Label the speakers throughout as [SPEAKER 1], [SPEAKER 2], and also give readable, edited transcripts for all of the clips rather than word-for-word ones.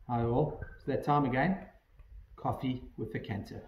[SPEAKER 1] Hi all, it's that time again. Coffee with the Cantor.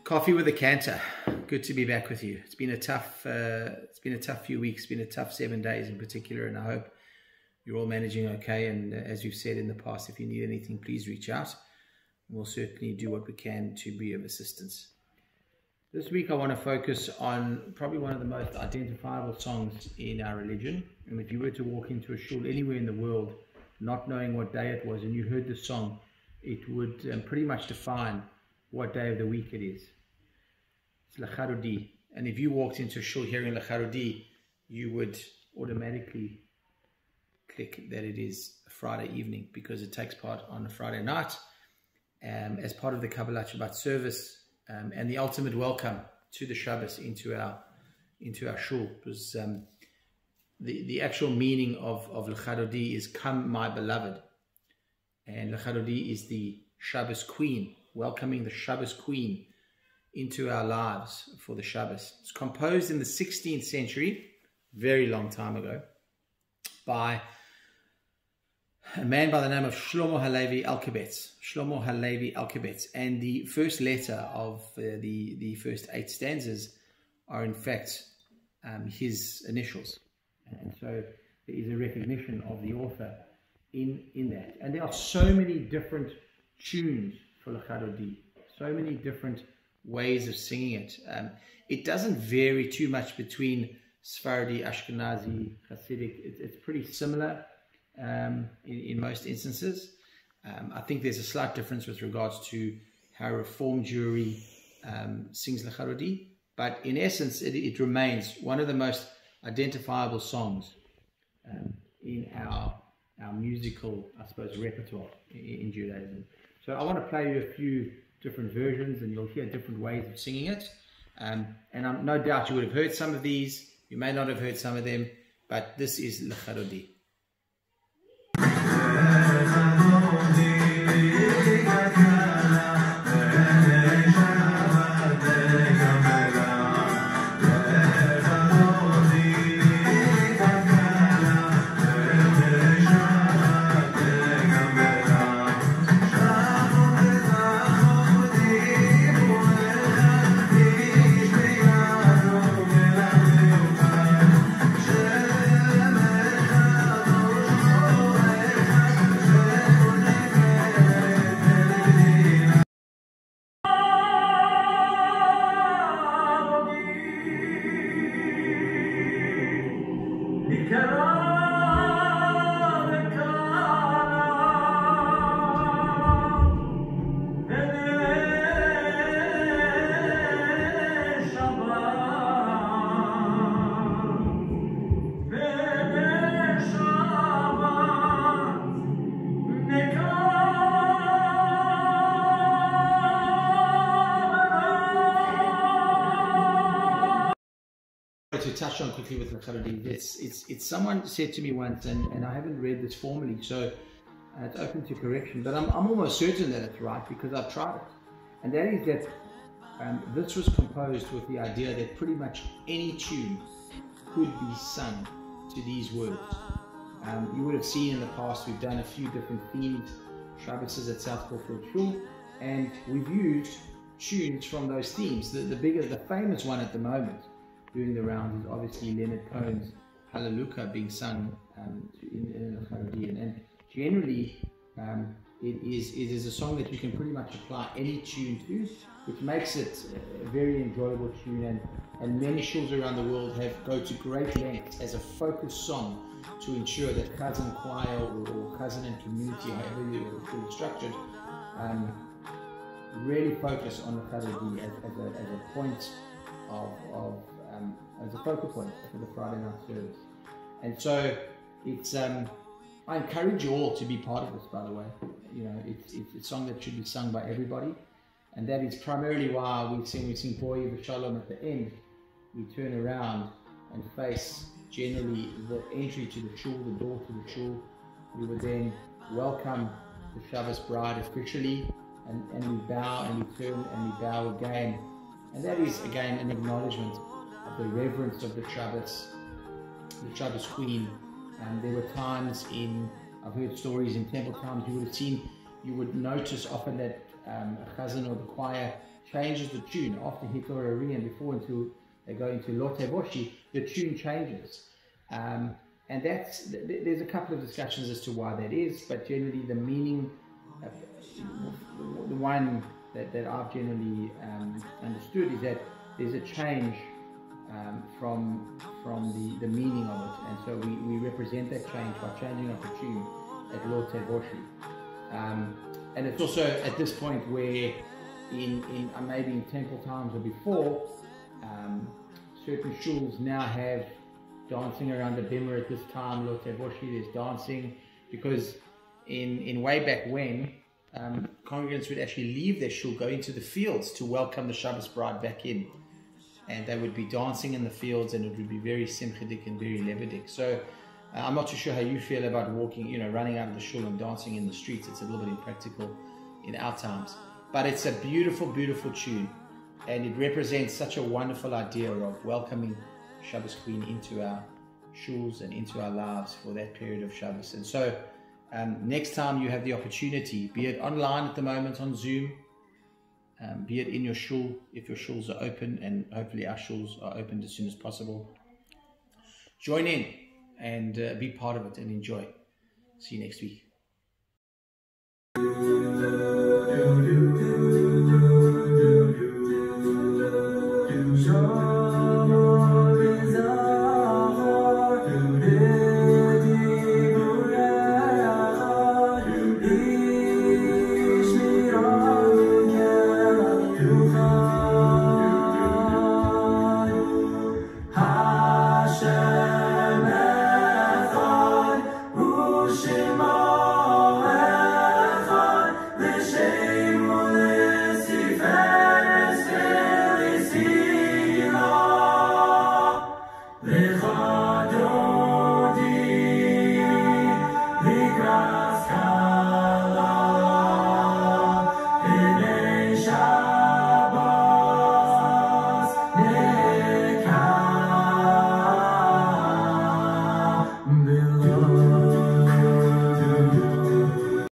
[SPEAKER 1] Coffee with a Cantor. Good to be back with you. It's been a tough few weeks. It's been a tough 7 days in particular, and I hope you're all managing okay. And as you've said in the past, if you need anything, please reach out. We'll certainly do what we can to be of assistance. This week I want to focus on probably one of the most identifiable songs in our religion. And if you were to walk into a shul anywhere in the world, not knowing what day it was, and you heard this song, it would pretty much define what day of the week it is. It's Lecharudi. And if you walked into a shul hearing Lecharudi, you would automatically click that it is a Friday evening, because it takes part on a Friday night as part of the Kabbalat Shabbat service and the ultimate welcome to the Shabbos into our shul. Because the actual meaning of Lecharudi is "Come, my beloved," and Lecharudi is the Shabbos queen, welcoming the Shabbos queen into our lives for the Shabbos. It's composed in the 16th century, very long time ago, by a man by the name of Shlomo Halevi Alkabetz. Shlomo Halevi Alkabetz. And the first letter of the first 8 stanzas are in fact his initials. And so there is a recognition of the author in that. And there are so many different tunes for Lecharudi, so many different ways of singing it. It doesn't vary too much between Sephardi, Ashkenazi, Hasidic. It's pretty similar in most instances. I think there's a slight difference with regards to how Reform Jewry sings Lecharudi, but in essence it remains one of the most identifiable songs in our musical, I suppose, repertoire in Judaism. So I want to play you a few different versions, and you'll hear different ways of singing it. And I'm no doubt you would have heard some of these. You may not have heard some of them, but this is Lecharudi. To touch on quickly with Lecharudi, it's someone said to me once, and I haven't read this formally, so it's open to correction, but I'm almost certain that it's right because I've tried it. And that is that this was composed with the idea that pretty much any tune could be sung to these words. You would have seen in the past we've done a few different themes, Shabbos at South Corfield Shul, and we've used tunes from those themes. The famous one at the moment doing the rounds is obviously Leonard Cohen's Hallelujah being sung in Lecharudi, and generally it is a song that you can pretty much apply any tune to, which makes it a very enjoyable tune, and many shuls around the world go to great lengths as a focused song to ensure that cousin choir or cousin and community, however you're structured, really focus on Lecharudi as a point as a focal point for the Friday night service. And so it's I encourage you all to be part of this, by the way. You know, it's a song that should be sung by everybody. And that is primarily why we sing Boy Shalom at the end. We turn around and face generally the entry to the shul, the door to the shul. We would then welcome the Shabbos bride officially, and we bow and we turn and we bow again. And that is again an acknowledgement of the reverence of the Shabbos Queen. There were times I've heard stories in temple times, you would notice often that a chazan or the choir changes the tune after Hitor Ari and before they go into Lote Boshi, the tune changes. And there's a couple of discussions as to why that is, but generally the meaning, the one that I've generally understood is that there's a change from the meaning of it, and so we represent that change by changing up the tune at Lote Boshi. And it's also at this point where maybe in temple times or before, certain shuls now have dancing around the bimmer at this time, Lote Boshi, there's dancing, because in way back when, congregants would actually leave their shul, go into the fields to welcome the Shabbos bride back in. And they would be dancing in the fields, and it would be very simchadik and very lebedik. So I'm not too sure how you feel about walking, running out of the shul and dancing in the streets. It's a little bit impractical in our times. But it's a beautiful, beautiful tune. And it represents such a wonderful idea of welcoming Shabbos Queen into our shuls and into our lives for that period of Shabbos. And so next time you have the opportunity, be it online at the moment on Zoom, be it in your shul, if your shuls are open, and hopefully our shuls are opened as soon as possible, join in and be part of it and enjoy. See you next week.